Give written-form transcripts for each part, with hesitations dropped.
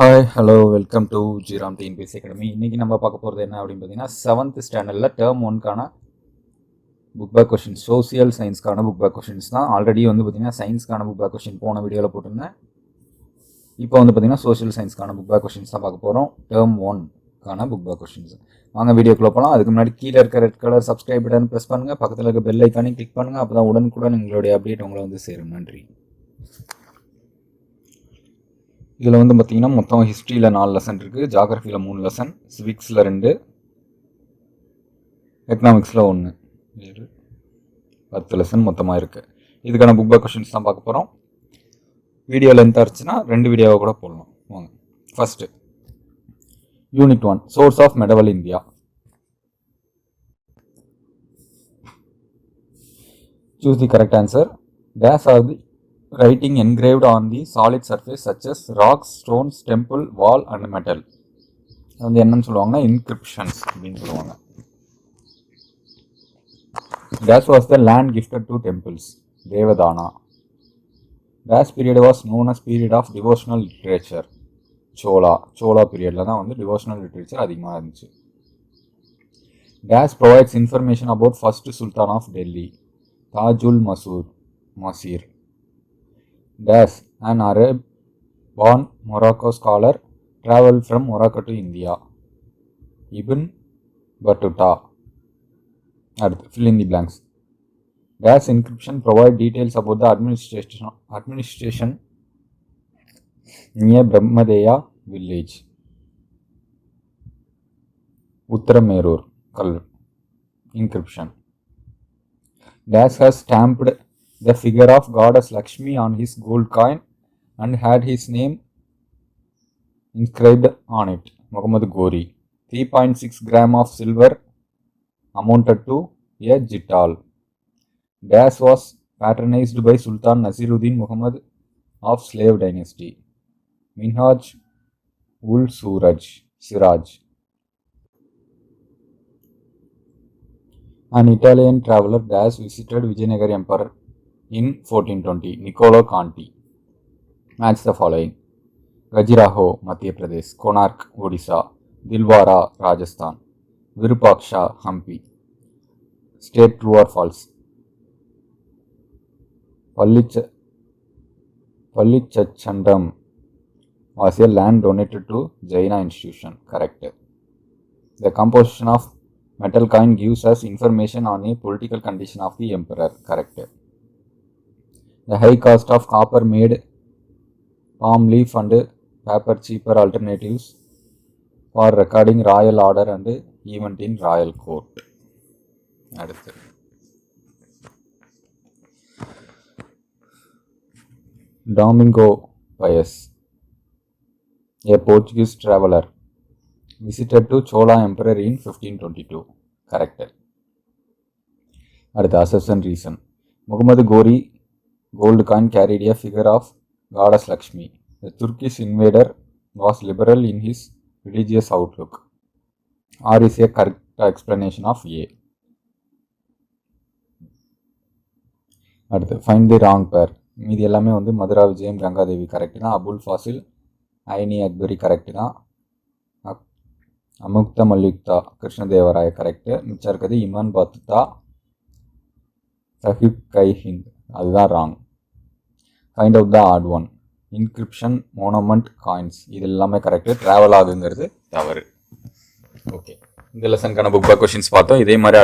Hi hello welcome to ஜிராம் TNPSC academy. இன்றைக்கி நம்ம பார்க்க போகிறது என்ன அப்படின்னு பார்த்தீங்கன்னா, 7th ஸ்டாண்டர்டில் டேர்ம் 1க்கான புக் பேக் கொஷின்ஸ், சோசியல் சயின்ஸ்க்கான புக் பேக் கொஷின்ஸ் தான். ஆல்ரெடி வந்து பார்த்திங்கன்னா சயின்ஸ்க்கான புக் பேக் கொஷின் போன வீடியோவில் போட்டிருந்தேன். இப்போ வந்து பார்த்திங்கன்னா சோசியல் சயின்ஸ்க்கான புக் பேக் கொஷின்ஸ் தான் பார்க்க போகிறோம். டேர்ம் 1க்கான புக் பேக் கொஷின்ஸ். வாங்க வீடியோக்குள்ளே போகலாம். அதுக்கு முன்னாடி கீழே இருக்க red colour subscribe button press பண்ணுங்கள், பக்கத்தில் இருக்க பெல் ஐக்கானையும் கிளிக் பண்ணுங்கள். அப்போ தான் உடனுக்குடன் எங்களுடைய அப்டேட் உங்களை வந்து சேரும். நன்றி. இதில் வந்து பார்த்திங்கன்னா மொத்தம் ஹிஸ்ட்ரியில் 4 லெசன் இருக்குது, ஜாகிரஃபியில் 3 லெசன், சிவிக்ஸில் 2, எக்கனாமிக்ஸில் 1, 10 லெசன் மொத்தமாக இருக்குது. இதுக்கான புக் பேக் கொஷின்ஸ் தான் பார்க்க போகிறோம். வீடியோ லென்த்தாக இருந்துச்சுன்னா 2 வீடியோவை கூட போடலாம். வாங்க. First unit 1, source of medieval India. Choose the correct answer. These are the writing engraved on the solid surface such as rocks, stones, temple, wall and metal. அது என்னன்னு சொல்லுவாங்கன்னா inscriptions அப்படின்னு சொல்லுவாங்க. That was the land gifted to temples, Devadana. That period was known as period of devotional literature. Chola periodல தான் வந்து devotional literature அதிகமாக இருந்துச்சு. That provides information about first Sultan of Delhi, Tajul Masir. Dash, an Arab-born Morocco scholar, traveled from Morocco to India. Ibn Battuta. Fill in the blanks. Dash inscription provide details about the administration near Brahmadeya village. Uttaramerur. Inscription. Dash has stamped the figure of goddess Lakshmi on his gold coin and had his name inscribed on it. Muhammad Ghori. 3.6 gram of silver amounted to a jittal. Dash was patronized by Sultan Nasiruddin Muhammad of slave dynasty. Minhaj ul Siraj. An Italian traveler Dash visited Vijayanagara Emperor in 1420. Niccolo Conti. Match the following. Khajuraho, Madhya Pradesh. Konark, Odisha. Dilwara, Rajasthan. Virupaksha, Hampi. State true or false? Pallichachandam was a land donated to Jaina institution. Correct. The composition of metal coin gives us information on a political condition of the emperor. Correct. The high cost of copper made palm leaf and paper cheaper alternatives for recording royal order and event in royal court. அடுத்து Domingo Paes, a Portuguese traveler, visited to Chola Emperor in 1522. Correct. அடுத்து assertion reason. Muhammad Ghori gold coin carried a figure of goddess Lakshmi. The Turkish invader was liberal in his religious outlook. R is a correct explanation of A. அடுத்து find the wrong pair. மீதி எல்லாமே வந்து மதுரா விஜயம் Gangadevi correct தான். Abul Fazl Aini Akbari correct தான். Amuktamalyada Krishnadevaraya correct. மிச்சம் இருக்கிறது Ibn Battuta, சஹிப் கை ஹிந்த், அதுதான் wrong. Find out the odd one. Inscription, monument, coins, இது எல்லாமே கரெக்டு. ட்ராவல் ஆகுங்கிறது தவறு. ஓகே, இந்த லெசனுக்கான புக் பேக் கொஷின்ஸ் பார்த்தோம். இதே மாதிரி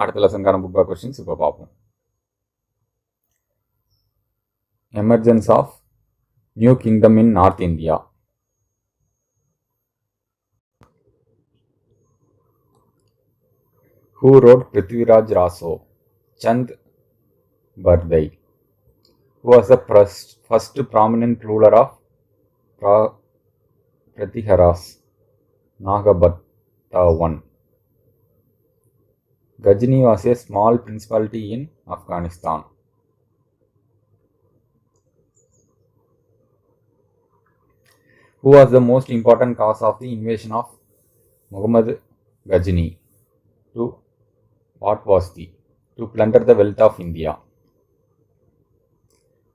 அடுத்த லெசனுக்கான புக் பேக் கொஷின்ஸ் இப்போ பார்ப்போம். Emergence of new kingdom in north India. Who wrote Prithviraj Raso? Chand Bardai. Who was the first prominent ruler of Pratiharas? Nagabhatta I. Ghazni was a small principality in Afghanistan. Who was the most important cause of the invasion of Muhammad Ghazni? To plunder the wealth of India.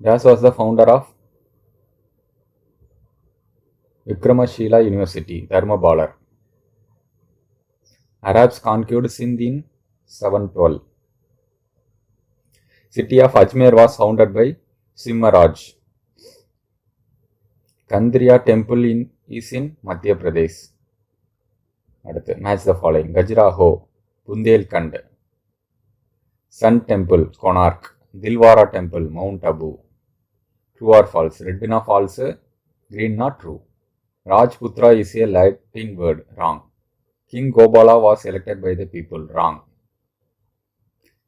Das was the founder of Vikramashila University, Dharmabalar. Arabs conquered Sindh in 712. City of Ajmer was founded by Simharaj. Kandriya temple is in Madhya Pradesh. Match the following. Gajraho, Bundelkhand. Sun temple, Konark. Dilwara temple, Mount Abu. True or false? Red na false, green not true. Rajputra is a Latin word, wrong. King Gobala was elected by the people, wrong.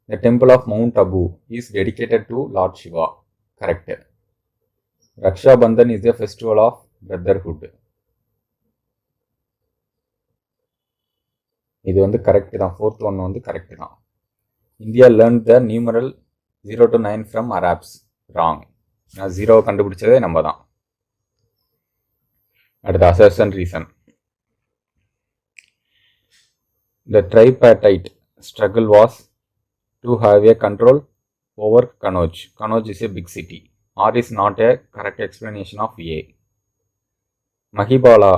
The temple of Mount Abu is dedicated to Lord Shiva, correct. Raksha Bandhan is a festival of brotherhood. இது வந்து correct தான். Fourth one வந்து correct தான். India learn the numeral 0 to 9 from Arabs, wrong. நான் 0 கண்டுபிடிச்சதே நம்ம தான். அடுத்த assertion reason. The tripartite struggle was to have a control over Kannauj. Kannauj is a big city. R is not a correct explanation of A. Mahibala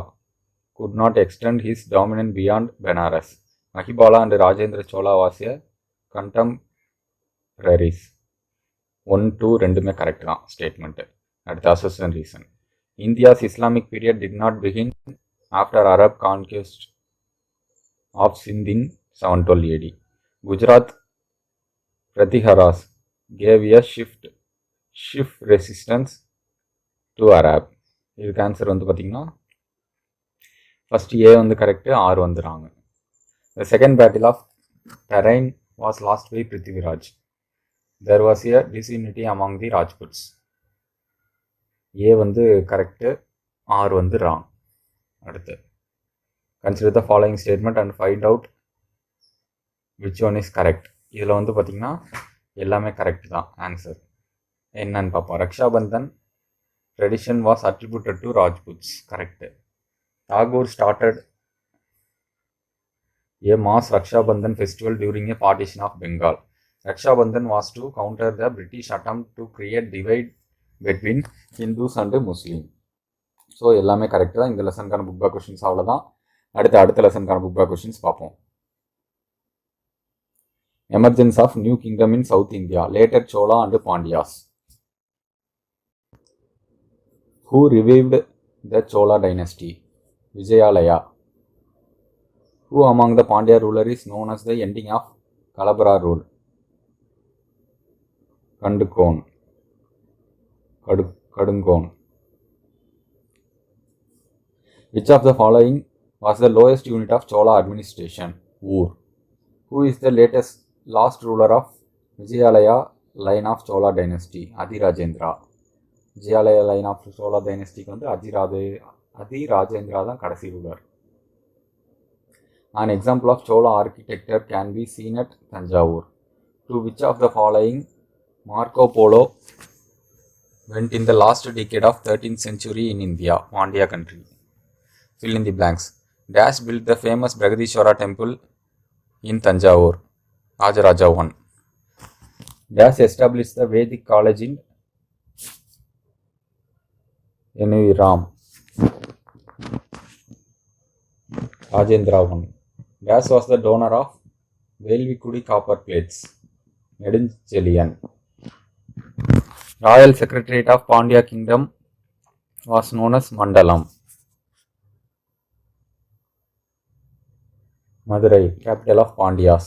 could not extend his dominance beyond Benares. Mahibala and Rajendra Chola was a contemporaries. 1, 2 ரெண்டுமே correct தான் statement. அடுத்த assertion reason. India's Islamic period did not begin after Arab conquest of Sindh in 712 AD. Gujarat Pratiharas gave a shift resistance to Arab. இதுக்கு answer வந்து பார்த்தீங்கன்னா first ஏ வந்து correct, R வந்து wrong. The second battle of Tarain was lost by Prithviraj. There was a disunity among the Rajputs. A வந்து correct, R வந்து wrong. அடுத்து consider the following statement and find out which one is correct. இதில் வந்து பார்த்திங்கன்னா எல்லாமே correct தான். Answer என்னன்னு பார்ப்போம். Rakshabandhan tradition was attributed to Rajputs, correct. Tagore started a mass Rakshabandhan festival during a partition of Bengal. Rakshabandhan was to counter the British attempt to create divide between Hindus and Muslims. So எல்லாமே correct தான். இந்த லெசனுக்கான book back questions அவ்வளோதான். அடுத்த லெசனுக்கான book back questions பார்ப்போம். Emergence of new kingdom in south India, later Chola and Pandyas. Who revived the Chola dynasty? Vijayalaya. Who among the Pandya rulers is known as the ending of Kalabara rule? Kadungon. Which of the following was the lowest unit of Chola administration? Ur. Who is the last ruler of Vijayalaya line of Chola dynasty? Adhirajendra. Vijayalaya line of Chola dynasty வந்து அதிராஜேந்திரா தான் கடைசி ruler. An example of Chola architecture can be seen at Tanjavur. To which of the following Marco Polo went in the last decade of 13th century in India, Pandya country? Fill in the blanks. Dash built the famous Bragadishwara temple in Tanjavur, Rajaraja I. Dash established the Vedic college in Ram, Rajendra I. Dash was the donor of Velvikudi copper plates, Nedunchelian. Royal Secretariat of Pandya Kingdom was known as Mandalam. Madurai, capital of Pandyas.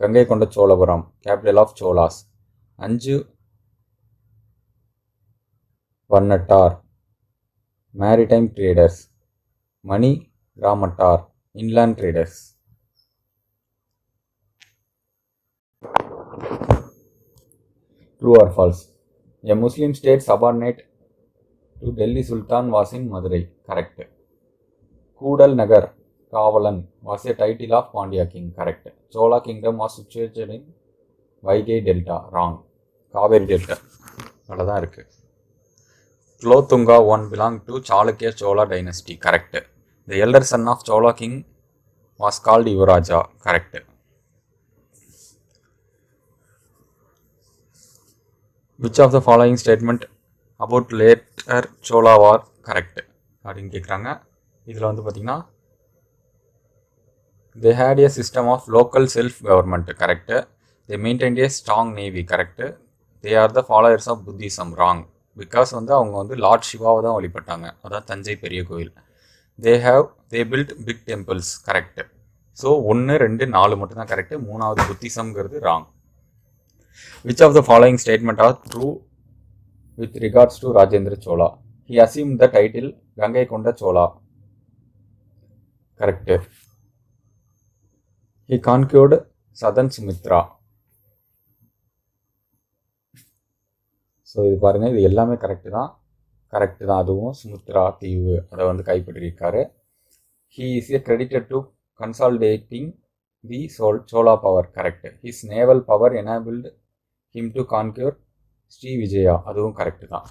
Gangai Konda Cholapuram, capital of Cholas. Anju Varnatar, maritime traders. Mani Ramatar, inland traders. True or false? A Muslim state subordinate to Delhi Sultan was in Madurai, correct. Kudal Nagar, Kavalan was a title of Pandya king, correct. Chola kingdom was situated in Vaigai Delta, wrong. Kaveri Delta, அவ்வளோதான் இருக்கு. Klothunga I belonged to Chalukya Chola dynasty, correct. The elder son of Chola king was called Yuvaraja, correct. Which of the following statement about later Chola war correct? அப்படின்னு கேட்குறாங்க. இதில் வந்து பார்த்திங்கன்னா they had a system of local self-government, correct. They maintained a strong navy, correct. They are the followers of Buddhism, wrong. Because வந்து அவங்க வந்து Lord சிவாவை தான் வழிபட்டாங்க. அதான் தஞ்சை பெரிய கோயில். they built big temples, correct. So 1, 2, 4 மட்டும் தான் கரெக்ட். 3வது புத்திசம்ங்கிறது wrong. which of the following statement are true with regards to Rajendra Chola? He assumed the title Gangai Konda Chola, correct. He conquered southern Sumatra. So இது பாருங்கள், இது எல்லாமே correct தான். அதுவும் சுமித்ரா தீவு அதை வந்து கைப்பற்றியிருக்காரு. He is credited to consolidating the Chola power, correct. His naval power enabled him to conquer Sri Vijaya, அதுவும் கரெக்டு தான்.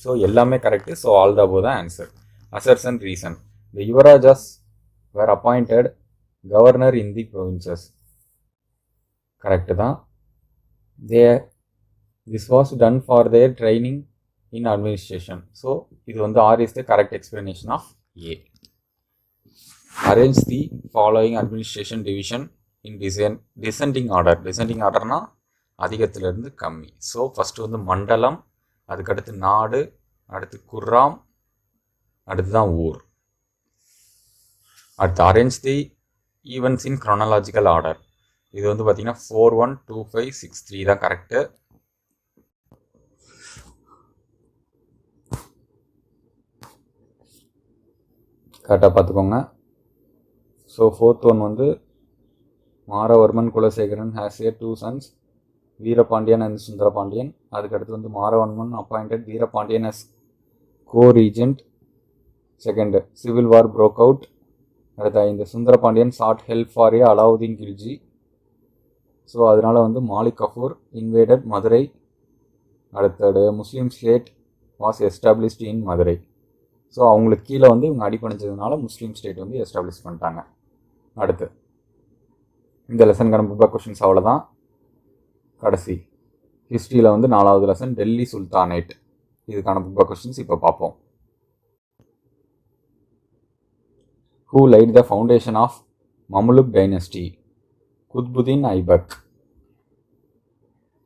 ஸோ எல்லாமே correct. So all the above தான் answer. Assertion reason. The Yuvarajas were appointed governor in the provinces, correct தான். This was done for their training in administration. So இது வந்து R is the correct explanation of A. Arrange the following administration division in descending order. Descending orderனா அதிகத்திலிருந்து கம்மி. So first வந்து மண்டலம், அதுக்கடுத்து நாடு, அடுத்து குர்ராம், அடுத்து தான் ஊர். அடுத்து அரேஞ்ச் தி ஈவெண்ட்ஸ் இன் க்ரோனாலஜிக்கல் ஆர்டர். இது வந்து பார்த்திங்கன்னா 4, 1, 2, 5, 6, 3 தான் கரெக்டு. கரெக்டாக பார்த்துக்கோங்க. ஸோ 4th ஒன் வந்து Maravarman Kulasekaran has a 2 sons, Veerapandian and Sundarapandian. அதுக்கடுத்து வந்து Maravarman appointed Veerapandian as co-regent. Second, civil war broke out. அடுத்த இந்த Sundarapandian sought help for a Alauddin Khilji. So அதனால் வந்து மாலிக் கஃபூர் இன்வேடட் மதுரை. அடுத்தது Muslim state was established in Madurai. So அவங்களுக்கு கீழே வந்து இவங்க அடிப்படைஞ்சதுனால முஸ்லீம் ஸ்டேட் வந்து எஸ்டாப்ளிஷ் பண்ணிட்டாங்க. அடுத்து இந்த லெசனுக்கான புக் கொஷின்ஸ் அவ்வளோதான். கடைசி ஹிஸ்ட்ரியில் வந்து 4வது லெசன் டெல்லி சுல்தானேட். இதுக்கான புக் கொஷின்ஸ் இப்போ பார்ப்போம். Who laid the foundation of Mamluk dynasty? Qutbuddin Aibak.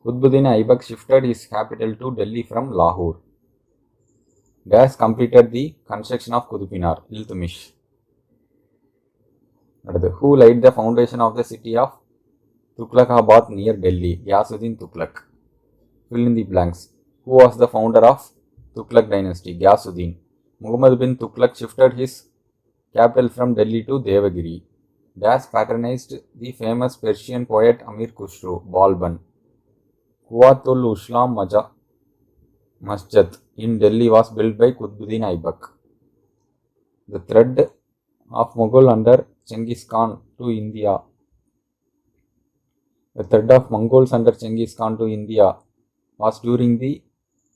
Qutbuddin Aibak shifted his capital to Delhi from Lahore. Dash completed the construction of Qutub Minar. Iltutmish. Who laid the foundation of the city of Tughlaqabad near Delhi? Ghiyasuddin Tughlaq. Fill in the blanks. Who was the founder of Tughlaq dynasty? Ghiyasuddin. Muhammad bin Tughlaq shifted his capital from Delhi to Devagiri. Dash patronized the famous Persian poet Amir Khusro. Balban. Quwwatul Islam Masjid in Delhi was built by Qutbuddin Aibak. The threat of Mughal under Genghis Khan to India. The threat of Mongols under Genghis Khan to India was during the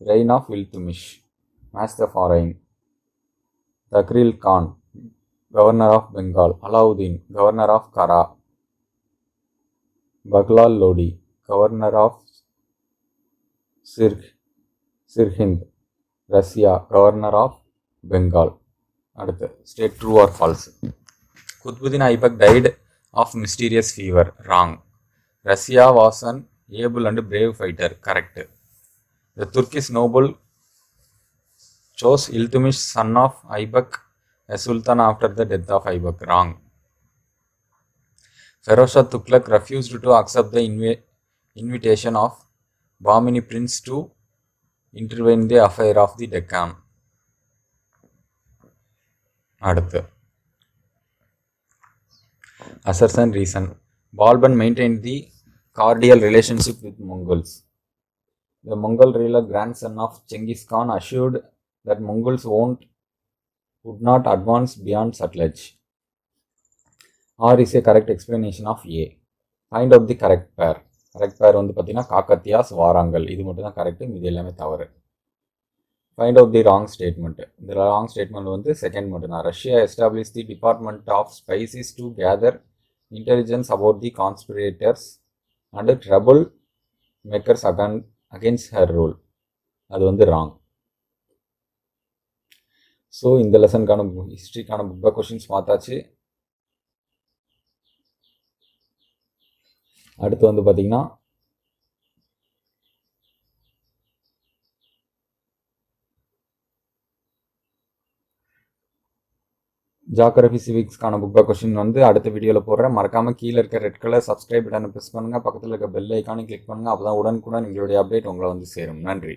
reign of Iltutmish. Match the following. Takril Khan, Governor of Bengal. Alauddin, Governor of Kara. Baghlal Lodi, Governor of Sirhind. Russia, Governor of Bengal. அடுத்து state true or false. Qutbuddin Aibak died of mysterious fever. Wrong. Russia was an able and brave fighter. Correct. The Turkish noble chose Iltutmish, son of Aibak, as sultan after the death of Aibak. Wrong. Feroz Shah Tughlaq refused to accept the invitation of Bahmani prince to intervene in the affair of the Deccan. அடுத்து assertion reason. Balban maintained the cordial relationship with Mongols. The Mongol ruler, grandson of Genghis Khan, assured that Mongols would not advance beyond Sutlej. R is a correct explanation of A. Find out the correct pair. Correct பேர் வந்து பார்த்தீங்கன்னா காக்கத்தியாஸ், வாராங்கல். இது மட்டும் தான் correct, இது எல்லாமே தவறு. Find out the wrong statement. இந்த ராங் ஸ்டேட்மெண்ட் வந்து செகண்ட் மட்டும்தான். Russia establish the department of spies to gather intelligence about the conspirators and troublemakers against her rule. அது வந்து ராங். ஸோ இந்த லெசனுக்கான ஹிஸ்ட்ரிக்கான புக் பேக் கொஷின்ஸ் பார்த்தாச்சு. அடுத்து வந்து பார்த்தீங்கன்னா ஜியோகிராஃபி சிவிக்ஸ்க்கான புக் பேக் கொஷின் வந்து அடுத்த வீடியோவில் போடுறேன். மறக்காமல் கீழே இருக்க ரெட் கலர் சப்ஸ்கிரைப் பட்டனை ப்ரெஸ் பண்ணுங்கள். பக்கத்தில் இருக்க பெல் ஐக்கானை கிளிக் பண்ணுங்கள். அப்போ தான் உடனுக்குடன் எங்களுடைய அப்டேட் உங்களை வந்து சேரும். நன்றி.